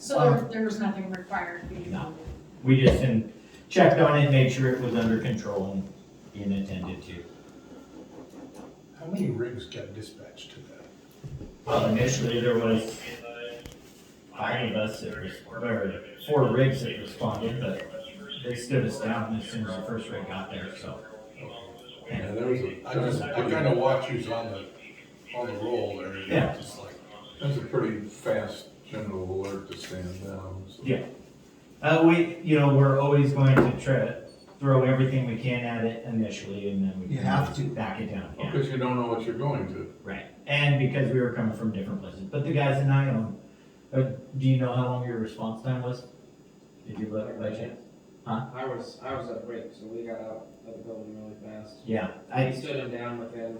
So there was nothing required to be No. done. We just checked on it, made sure it was under control and being attended to. How many rigs got dispatched to that? Well, initially there was 5 of us that or 4 rigs that responded, but they stood us down as soon as the first rig got there, so. Yeah, there was I kind of watch who's on the roll there. And Yeah. Just like, That's a pretty fast general alert to stand down. So. Yeah. We're always going to try to throw everything we can at it initially, and then we You have to. back it down. Yeah. Because you don't know what you're going to. Right. And because we were coming from different places. But the guys and I do you know how long your response time was? Did you look by chance? I was at break, so we got out of the building really fast. Yeah. We stood him down within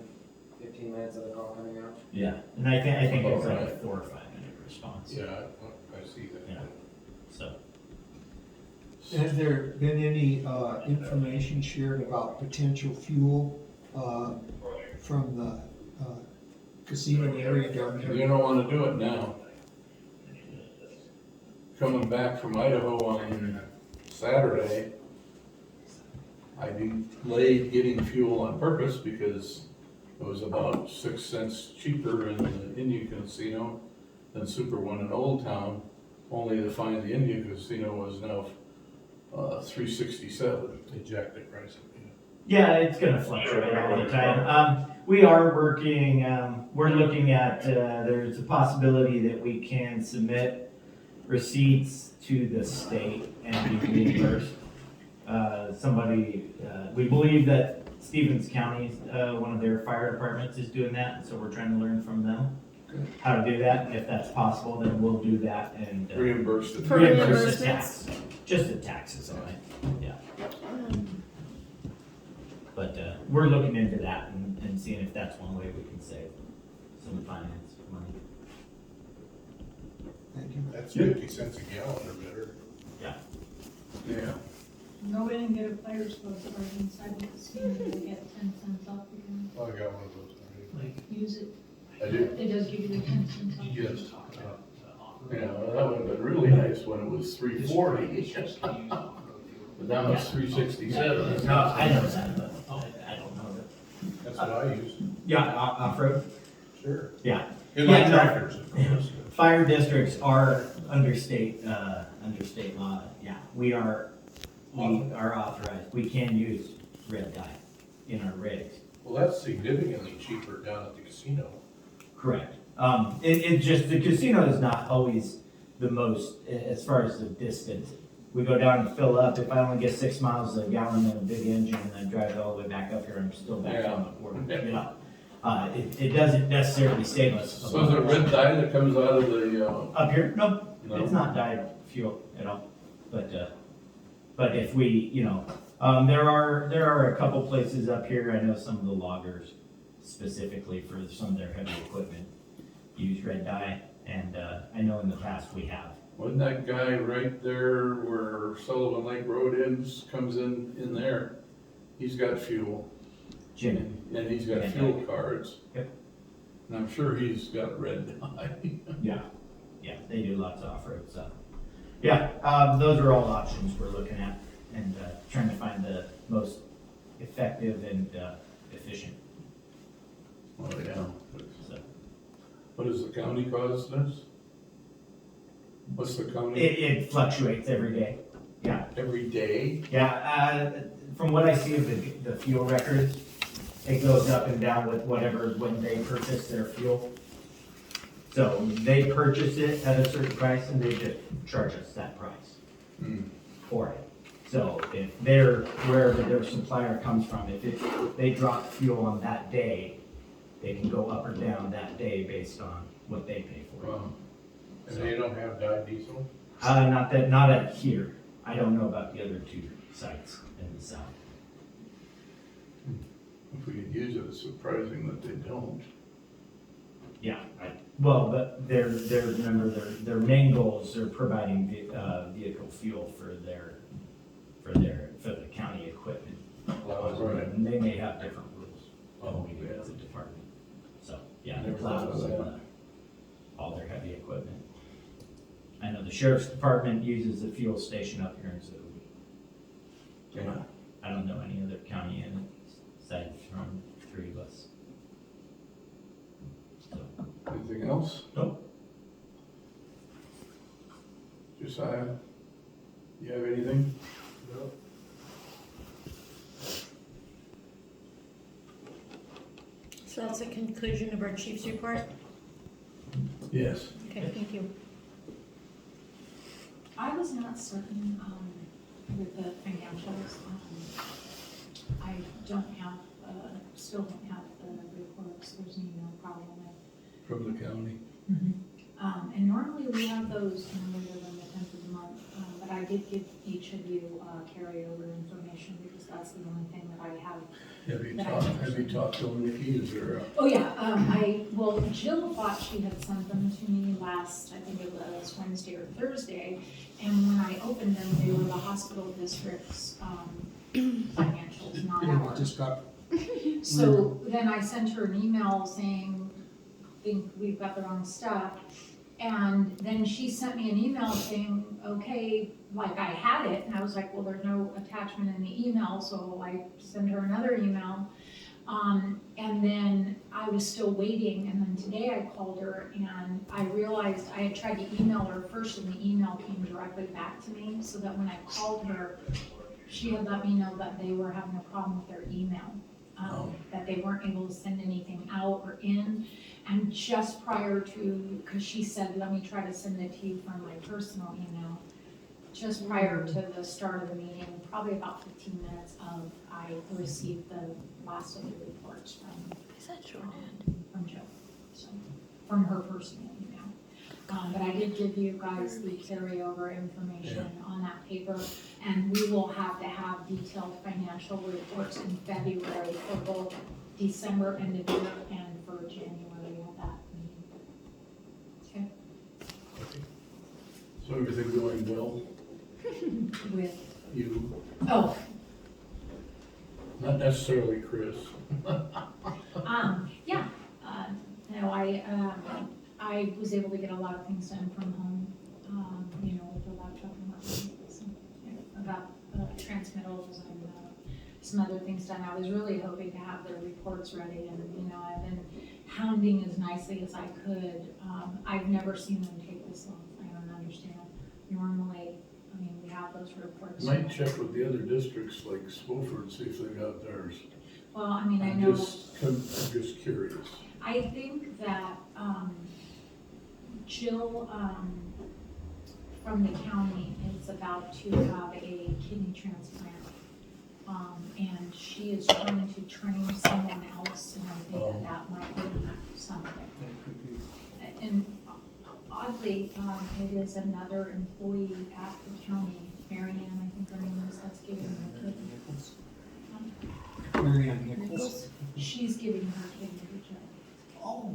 15 minutes of the call coming out. Yeah. And I think it was like a 4 or 5 minute response. yeah, I see that. Yeah. So. Has there been any information shared about potential fuel from the casino area down there? You don't want to do it now. Coming back from Idaho on Saturday, I delayed getting fuel on purpose because it was about 6 cents cheaper in the Indian casino than Super One in Old Town, only to find the Indian casino was now $3.67. They jacked the price up. Yeah, it's gonna fluctuate all the time. We are working, we're looking at, there's a possibility that we can submit receipts to the state and be reimbursed. We believe that Stevens County, one of their fire departments is doing that, and so we're trying to learn from them how to do that. If that's possible, then we'll do that and Reimburse the For reimburse the reimbursements? tax, just the taxes on it, yeah. But we're looking into that and seeing if that's one way we can save some finance money. Thank you. That's 50 cents a gallon or better. Yeah. No, we didn't get a player's club card inside the casino, they get 10 cents off, you can Oh, I got one of those already. use it. I do. It does give you the 10 cents off. Yes. Yeah, well, that would have been really nice when it was $3.40. But now it's $3.67. No, I know that, but I don't know that. That's what I use. Yeah, off-road, Sure. yeah. In Yeah, my no. tractors, of course. Fire districts are under state law, yeah. We are authorized, we can use red dye in our rigs. Well, that's significantly cheaper down at the casino. Correct. It just, the casino is not always the most, as far as the distance. We go down and fill up, if I only get 6 miles a gallon in a big engine and then drive it all the way back up here, I'm still back on the border, you know. It doesn't necessarily save us. a So is it lot. red dye that comes out of the, Up here? No, No. it's not dyed fuel at all. But if we, there are a couple places up here, I know some of the loggers specifically for some of their heavy equipment use red dye, and I know in the past we have. wasn't that guy right there where Sullivan Lake Road ends, comes in there? He's got fuel. Jimmy. And he's got Yeah. fuel cards. Yep. And I'm sure he's got red dye. Yeah, they do lots of off-road stuff. Yeah, those are all options we're looking at and trying to find the most effective and efficient. Oh, yeah. So What does the county cost us? What's the county? it fluctuates every day. Yeah, Every day? yeah. From what I see of the fuel records, it goes up and down with whatever when they purchase their fuel. So they purchase it at a certain price and they just charge us that price for it. So if wherever their supplier comes from, if they drop fuel on that day, they can go up or down that day based on what they pay for it. Wow. And they don't have dyed diesel? Not at here. I don't know about the other 2 sites in the south. If we could use it, it's surprising that they don't. Yeah, well, but remember, their main goals are providing vehicle fuel for the county equipment. Right. And they may have different rules than Oh, we do yeah. as a department. So, yeah, Never the thought of plows and that. all their heavy equipment. I know the sheriff's department uses the fuel station up here in Subic. Yeah. I don't know any other county in it, aside from 3 of us. So, Anything else? Nope. Josiah, you have anything? So that's the conclusion of our chief's report? Yes. Okay, thank you. I was not certain, with the financials, I don't have, still don't have the reports, there's no problem with. From the county? And normally we have those no later than the 10th of the month, but I did give each of you carryover information because that's the only thing that I have. Have you talked to Nikki? Is there Oh, yeah, well, Jill thought she had sent them to me last, I think it was Wednesday or Thursday, and when I opened them, they were the hospital district's financials, not Yeah, we ours. just got, So then I sent her an email saying, think we've got the wrong stuff. And then she sent me an email saying, okay, like I had it, and I was like, well, there's no attachment in the email, so I sent her another email. And then I was still waiting, and then today I called her and I realized I had tried to email her first and the email came directly back to me, so that when I called her, she had let me know that they were having a problem with their email. That they weren't able to send anything out or in. And just prior to, because she said, let me try to send it to you from my personal email. Just prior to the start of the meeting, probably about 15 minutes of, I received the last of the reports from Jill, so, from her personal email. But I did give you guys the carryover information on that paper, and we will have to have detailed financial reports in February for both December end of year and for January of that meeting. Okay? So everything going well? With, You, oh, not necessarily Chris. yeah, no, I was able to get a lot of things done from home, with the laptop and whatnot. So, I got transmittals and some other things done. I was really hoping to have the reports ready, and, I've been hounding as nicely as I could. I've never seen them take this long. I don't understand. Normally, we have those reports. Might check with the other districts like Spofford, see if they got theirs. Well, I know. I'm just curious. I think that, Jill, from the county is about to have a kidney transplant. And she is trying to train someone else, and I think that might be something. And oddly, it is another employee at the county, Mary Ann, I think her name is, that's giving her kidney. Mary Ann Nichols. She's giving her kidney to Jill. Oh,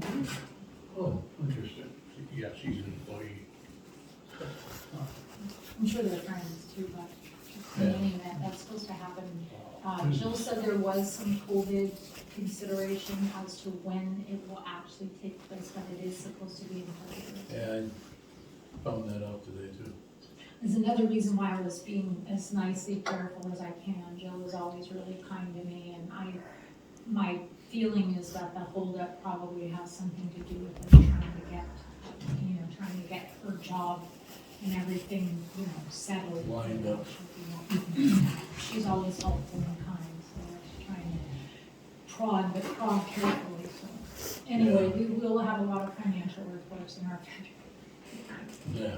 Oh, interesting. Yeah, she's an employee. I'm sure they're friends too, but in any event, that's supposed to happen. Jill said there was some COVID consideration as to when it will actually take place, but it is supposed to be in February. Yeah, I found that out today too. There's another reason why I was being as nicely careful as I can. Jill is always really kind to me, and my feeling is that the holdup probably has something to do with her trying to get her job and everything, settled. Lined up. She's always helpful and kind, so she's trying to prod carefully, so. Anyway, we will have a lot of financial reports in our future. Yeah.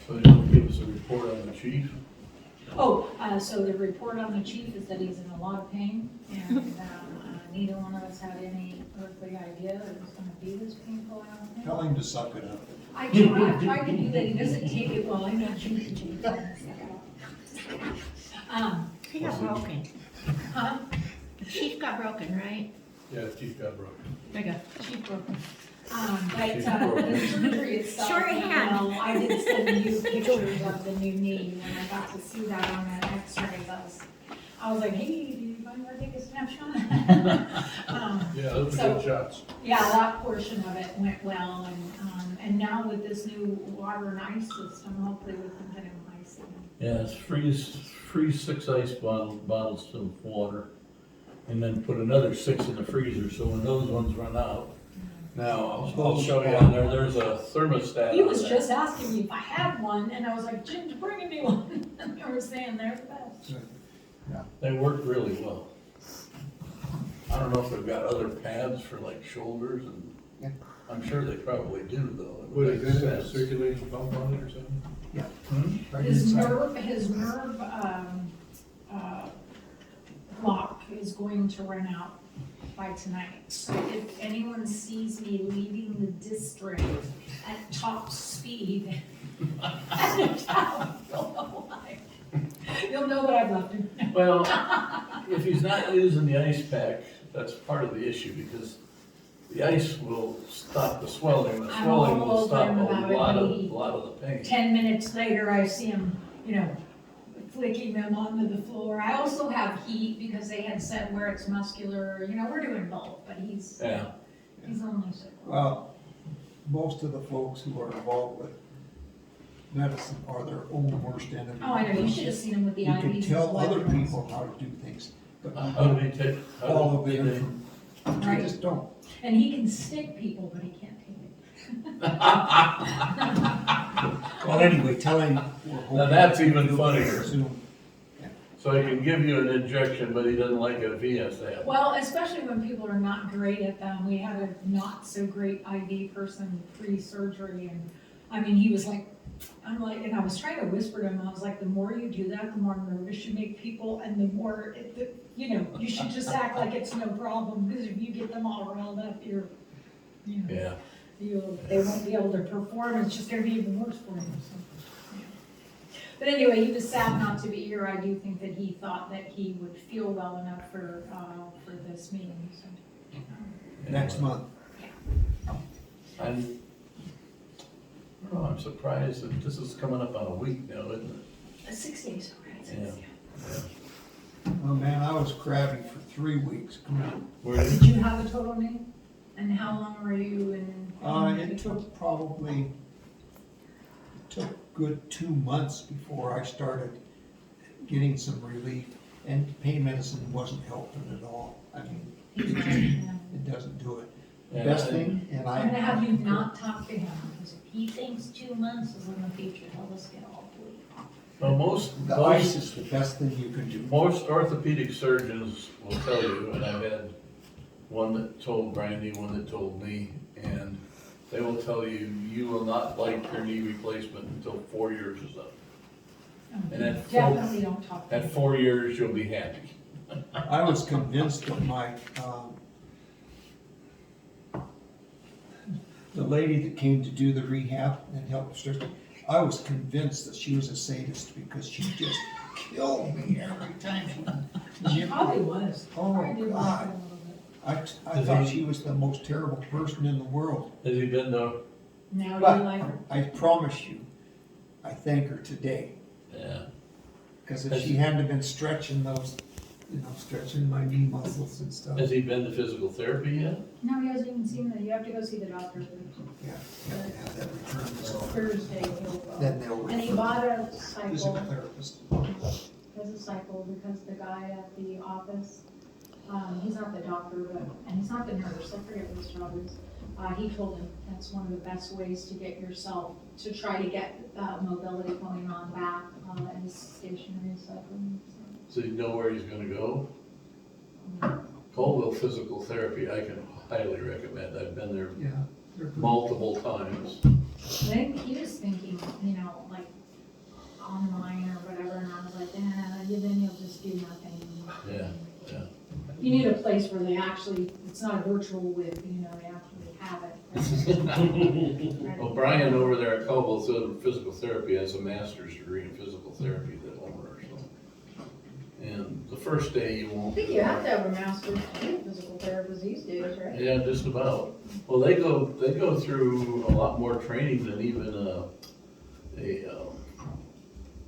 So you want to give us a report on the chief? Oh, so the report on the chief is that he's in a lot of pain, and neither one of us had any earthly idea it was going to be this painful, I don't think. tell him to suck it up. I tried to do that, he doesn't take it well, I'm not sure he takes it. He got broken. Huh? The chief got broken, right? Yeah, the chief got broken. There you go. Chief broken. But the surgery itself, Shorthand. I did send you pictures of the new knee, and I got to see that on that x-ray. I was like, hey, do you mind if I take a snapshot? Yeah, those So- are good shots. Yeah, that portion of it went well, and now with this new water and ice system, hopefully we can get him ice again. Yeah, it's freeze 6 ice bottles to water, and then put another 6 in the freezer, so when those ones run out. Now, I'll show you on there, there's a thermostat He on was there. just asking me if I had one, and I was like, Jim, bring me one, and they were saying they're the best. They work really well. I don't know if they've got other pads for like shoulders, Yeah. and I'm sure they probably do though. It Would makes it have a sense. circulating pump on it or something? Right His inside. nerve, lock is going to run out by tonight. So if anyone sees me leaving the district at top speed, you'll know that I've left him. Well, if he's not using the ice pack, that's part of the issue, because the ice will stop the swelling, the I'm swelling will all stop over him about it, a lot of the pain. 10 minutes later, I see him, flicking them onto the floor. I also have heat because they had said where it's muscular, we're doing both, but he's Yeah, only sick. Well, most of the folks who are involved with medicine are their own worst enemy. Oh, I know, you should have seen him with the You IVs. can tell blood other pressure. people how to do things, but how do they take, follow how do them they? from, Right. you just don't. And he can stick people, but he can't take it. Well, anyway, tell him we're hoping. Now that's even to do it funnier. soon. So he can give you an injection, but he doesn't like it if he has to have it. Well, especially when people are not great at them. We had a not so great IV person pre-surgery, and he was like, and I was trying to whisper to him, I was like, the more you do that, the more nervous you make people, and the more, you should just act like it's no problem, because if you get them all riled up, they won't be able to perform, it's just gonna be even worse for them, so. Yeah. But anyway, he was sad not to be here. I do think that he thought that he would feel well enough for this meeting, so. Next month. I'm surprised that this is coming up on a week now, isn't it? 6 days, right? Yeah. Oh, man, I was crabby for 3 weeks. Come on. Where did Did you have a total name? And how long were you in? It took probably, good 2 months before I started getting some relief, and pain medicine wasn't helping at all. It doesn't do it. The Yeah, best thing, and I'm gonna have you I, not talk to him, because if he thinks 2 months is in the future, he'll just get all bleak. Well, most the ice is the best thing you can do. Most orthopedic surgeons will tell you, and I've had one that told Brandy, one that told me, and they will tell you, you will not like your knee replacement until 4 years is up. And at Definitely don't talk to him. At 4 years, you'll be happy. I was convinced that the lady that came to do the rehab and help stretch, I was convinced that she was a sadist because she just killed me every time She probably was. Oh, I did God. like it a little bit. I thought she was the most terrible person in the world. Has he been though? Now But you like her. I promise you, I thank her today. Yeah. Because if she hadn't have been stretching those, stretching my knee muscles and stuff. Has he been to physical therapy yet? No, he hasn't even seen that. You have to go see the doctor Yeah, you have to have that return. So Thursday. He'll then go. they'll And he refer bought a physical cycle. therapist. Has a cycle because the guy at the office, he's not the doctor, and he's not the nurse, I forget what his job is. He told him that's one of the best ways to get yourself, to try to get mobility going on back, is stationary cycling. So you know where he's gonna go? Colville Physical Therapy, I can highly recommend. I've been there Yeah. they're good. multiple times. I think he was thinking, like online or whatever, and I was like, then you'll just do nothing. Yeah, yeah. You need a place where they actually, it's not a virtual with, they actually have it. Well, Brian over there at Colville Physical Therapy has a master's degree in physical therapy, the owner, so. And the first day you I won't. think you have to have a master's degree in physical therapist these days, right? Yeah, just about. Well, they go through a lot more training than even a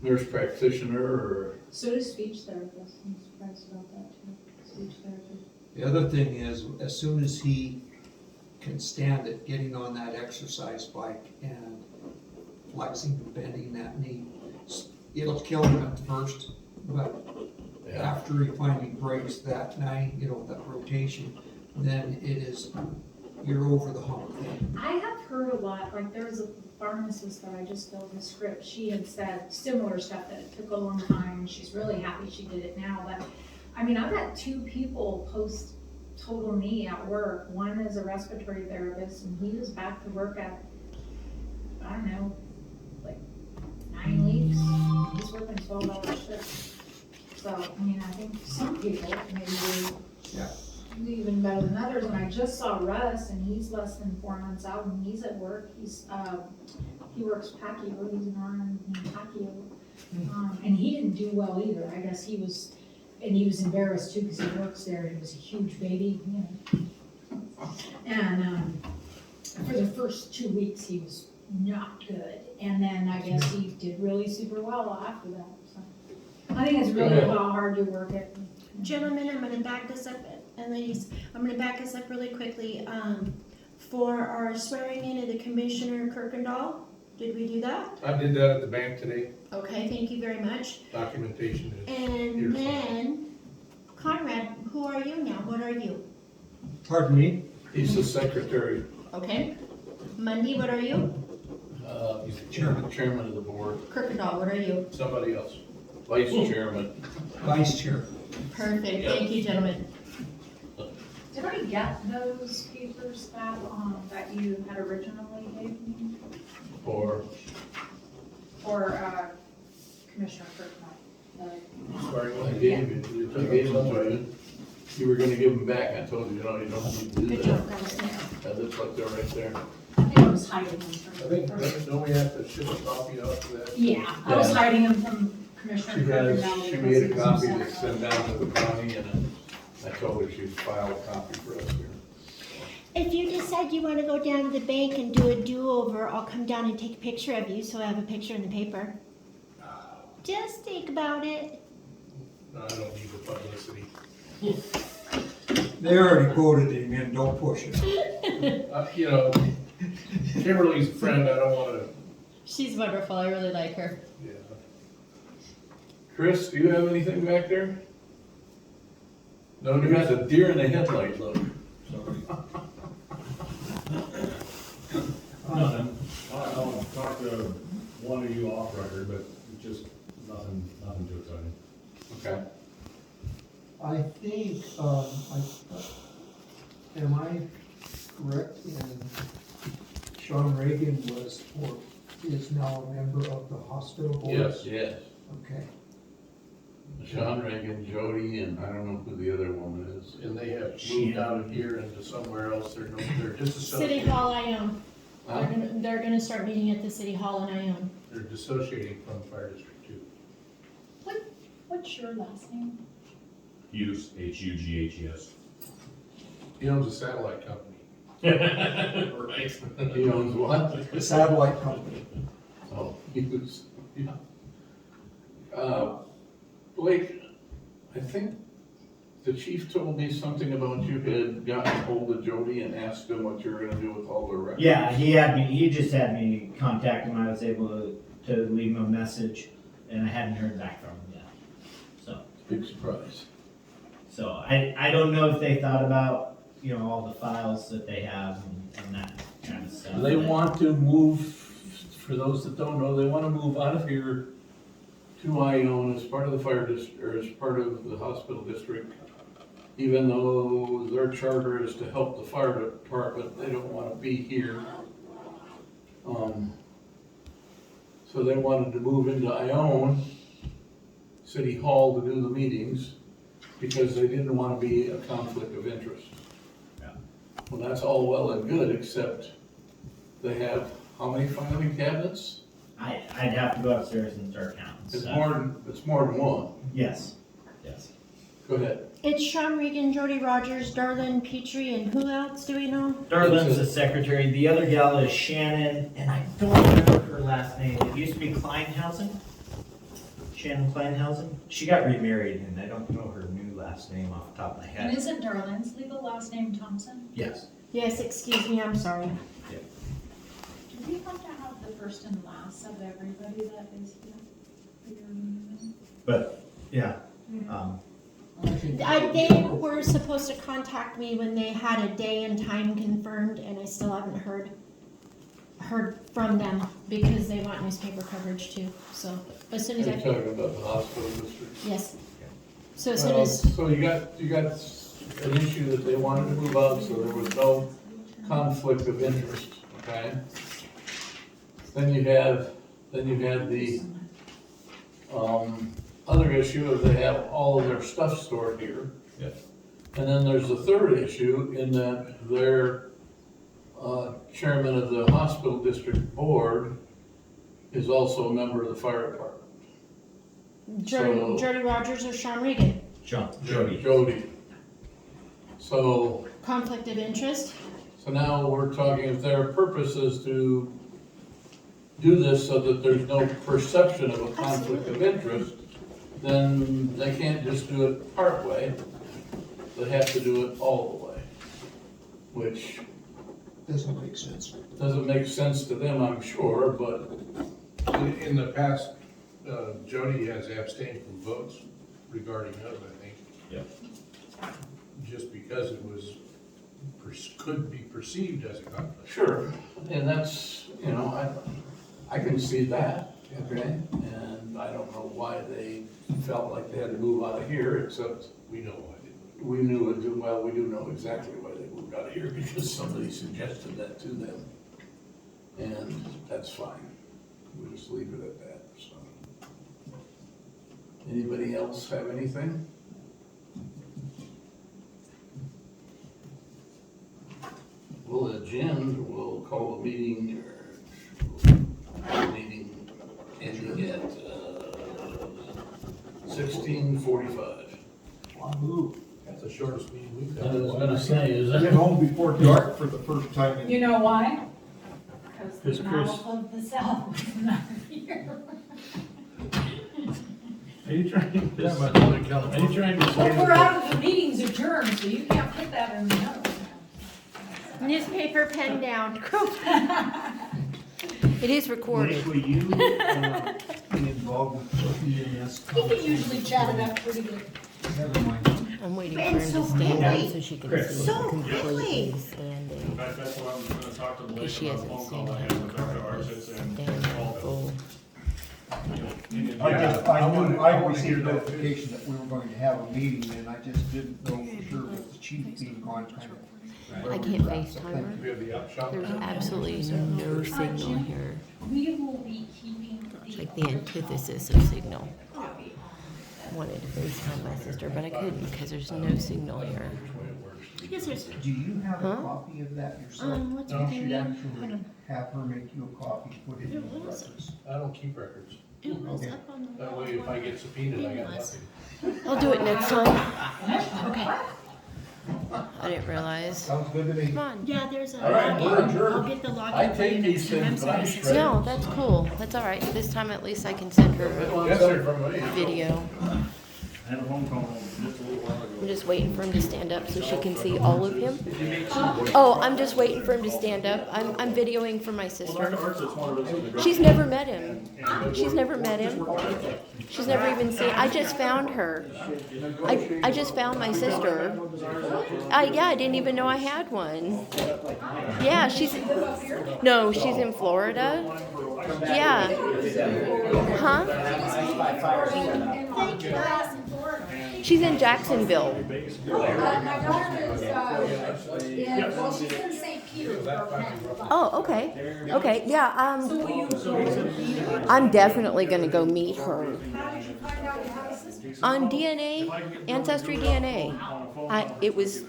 nurse practitioner or? So does speech therapist, I'm surprised about that too, speech therapist. The other thing is, as soon as he can stand it, getting on that exercise bike and flexing and bending that knee, it'll kill him at first, but after he finally breaks that nine, that rotation, then it is, you're over the hump then. I have heard a lot, like there was a pharmacist that I just filled the script, she had said similar stuff, that it took a long time, she's really happy she did it now, but I mean, I've had 2 people post total knee at work. One is a respiratory therapist and he was back to work at, I don't know, like 9 weeks. He's working 12-hour shifts. So, I mean, I think some people maybe do even better than others. And I just saw Russ and he's less than 4 months out and he's at work. He works Pacquiao, he's an RN in Pacquiao. And he didn't do well either. I guess he was embarrassed too because he works there and he was a huge baby, And for the first 2 weeks he was not good, and then I guess he did really super well after that. So I think it's really how hard you work it. Gentlemen, I'm gonna back this up, and ladies, I'm gonna back this up really quickly. For our swearing in of the Commissioner Kirkendall, did we do that? I did that at the bank today, Okay, thank you very much. documentation is. And then, Conrad, who are you now? What are you? Pardon me? He's the secretary, Okay. Mundy, what are you? he's the chairman of the board, Kirkendall, what are you? Somebody else. vice chairman. Vice Chair. Perfect, thank you, gentlemen. Did I get those papers that you had originally gave me? Or, Or Commissioner Kirkendall? Sorry, I gave them to you. You were gonna give them back, I told you, you don't need to do Good that. job, guys. That looks like they're right there. I think I was hiding them from. I think, don't we have to ship a copy out to that? Yeah, I was hiding them from Commissioner Kirkendall. She because made he a was copy upset to send down to the county, and I told her she'd file a copy for us here. If you decide you want to go down to the bank and do a do-over, I'll come down and take a picture of you so I have a picture in the paper. Just think about it. No, I don't need the publicity. They already quoted him in, don't push it. Kimberly's a friend, I don't wanna, She's wonderful. I really like her. yeah. Chris, do you have anything back there? No, you got the deer in the headlight look. Nothing. I'll talk to one of you off record, but just nothing too exciting. Okay. I think, am I correct in Sean Reagan is now a member of the hospital board? Yes. Okay. Sean Reagan, Jody, and I don't know who the other woman is. And they have moved out of here into somewhere else, they're City disassociating. Hall, Ione. Huh? They're gonna start meeting at the City Hall in Ione. They're dissociating from the fire district too. What's your last name? Hughes, Hughes. He owns a satellite company. Right. He owns what? The satellite company. Oh, Hughes. Blake, I think the chief told me something about you had gotten hold of Jody and asked him what you were gonna do with all the records. Yeah, he just had me contact him, I was able to leave him a message, and I hadn't heard back from him yet. Big surprise. So I don't know if they thought about, all the files that they have and that kind of stuff. They want to move, for those that don't know, they want to move out of here to Ione as part of the fire district, or as part of the hospital district. Even though their charter is to help the fire department, they don't want to be here. So they wanted to move into Ione City Hall to do the meetings because they didn't want to be a conflict of interest. Yeah. Well, that's all well and good, except they have how many filing cabinets? I'd have to go upstairs and start counting. It's so- more than one. Yes. Go ahead. It's Sean Regan, Jody Rogers, Darlene Petrie, and who else do we know? Darlene's the secretary, the other gal is Shannon, and I don't remember her last name, it used to be Kleinhausen? Shannon Kleinhausen. She got remarried, and I don't know her new last name off the top of my And head. isn't Darlene's legal last name Thompson? Yes. Yes, excuse me, I'm sorry. Do we have to have the first and last of everybody that is here? For your meeting? But, yeah, They were supposed to contact me when they had a day and time confirmed, and I still haven't heard from them because they want newspaper coverage too. So as soon as You're I, talking about the hospital district. yes. So as soon as, So you got an issue that they wanted to move out, so there was no conflict of interest, okay? Then you had the, other issue of they have all of their stuff stored here. Yes. And then there's the third issue in that their, chairman of the hospital district board is also a member of the fire department. Jody Rogers or Sean Regan, Jody. Jody. So conflict of interest. now we're talking, if their purpose is to do this so that there's no perception of a conflict of interest, then they can't just do it part way. They have to do it all the way, which Doesn't make sense. doesn't make sense to them, I'm sure, but In the past, Jody has abstained from votes regarding those, I think. Yeah. Just because it was, could be perceived as a conflict. sure, and that's, I can see that, okay? And I don't know why they felt like they had to move out of here, except We know why they would. we knew it, well, we do know exactly why they moved out of here, because somebody suggested that to them. And that's fine, we'll just leave it at that, so. Anybody else have anything? We'll adjourn, we'll call the meeting, ending at 16:45. That's the shortest meeting we've I had. was gonna say, is Get that? home before dark for the first time in. You know why? Because It's the Chris. mouth of the south is not here. Are you trying to? Yeah, but Northern Are California. you trying to Well, we're say? out of the meetings adjourned, so you can't put that in the notes. Newspaper pen down. It is recorded. Nick, will you, be involved with EMS? He can usually chat it up pretty good. Never mind. I'm waiting for And him so to stand friendly. up so she can Chris. see So completely friendly. In standing. fact, that's what I was gonna talk to Because Blake she about a hasn't phone seen call I had him with Dr. Architz and standing all full. I received notification that we were going to have a meeting, and I just didn't know for sure with the chief being gone, kind of. I can't FaceTime her. We have the upshot. There's absolutely no signal here. We will be keeping It's the. like the antithesis of signal. I wanted to FaceTime my sister, but I couldn't because there's no signal here. Yes, there's, Do you have a Huh? copy of that yourself? what's No, her You should name? actually have her make you a copy, put it in the records. I don't keep records. It was Okay. up on the That wall. way if I get subpoenaed, I got nothing. I'll do it next time. Okay. I didn't realize. Sounds good to me. Come on. Yeah, there's a All right, we're login. adjourned. I'll get the login. I for you take next these time. I'm things, but I sorry, shred sister. No, that's cool. That's all right. This time at least I can send her Yes, sir, from me. a video. I had a phone call just a little while ago. I'm just waiting for him to stand up so she can see all of him. Oh, I'm just waiting for him to stand up. I'm videoing for my Well, sister. Dr. Architz wanted us to go. She's never met him. She's never met him. She's never even seen. I just found her. I just found my sister. Yeah, I didn't even know I had one. Yeah, she's in Florida. Yeah. Huh? Thank you. She's in Jacksonville. My daughter is, well, she's in St. Petersburg now. Oh, okay. Okay, yeah, So will you, I'm definitely gonna go meet her. how did you find out you have a sister? On DNA, Ancestry DNA. It was,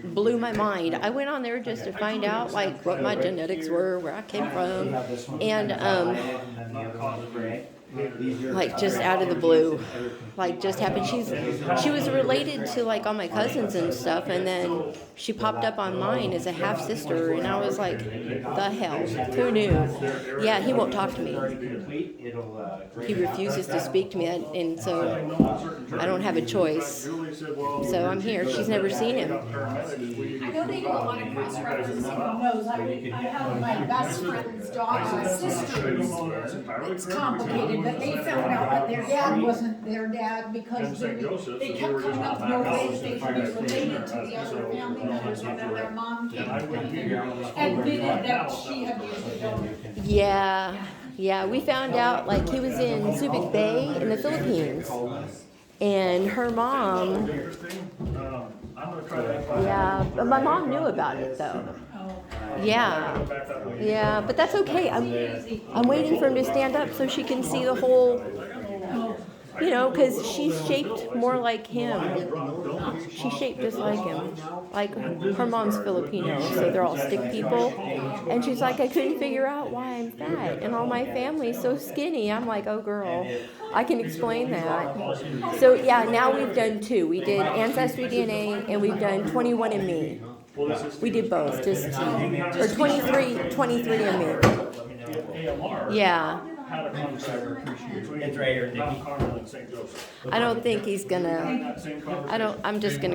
blew my mind. I went on there just to find out like what my genetics were, where I came from. And like just out of the blue, like just happened. She was related to like all my cousins and stuff, and then she popped up on mine as a half sister, and I was like, the hell, who knew? Yeah, he won't talk to me. He refuses to speak to me, and so I don't have a choice. So I'm here. She's never seen him. I know they do a lot of cross-referencing on those. I have my best friend's daughter's sisters. It's complicated, but they found out that their dad wasn't their dad because they kept coming up with no way that they could be related to the other family members, and then their mom came and admitted that she had used the building. Yeah, we found out like he was in Subic Bay in the Philippines, and her mom. Yeah, but my mom knew about it though. Yeah, but that's okay. I'm waiting for him to stand up so she can see the whole. You know, because she's shaped more like him. She's shaped just like him. Like, her mom's Filipino, so they're all stick people. And she's like, I couldn't figure out why I'm fat, and all my family's so skinny. I'm like, oh girl, I can explain that. So yeah, now we've done 2. We did Ancestry DNA, and we've done 21andMe. We did both, just, or 23andMe. Yeah. It's right here, Nikki. I don't think he's gonna, I'm just gonna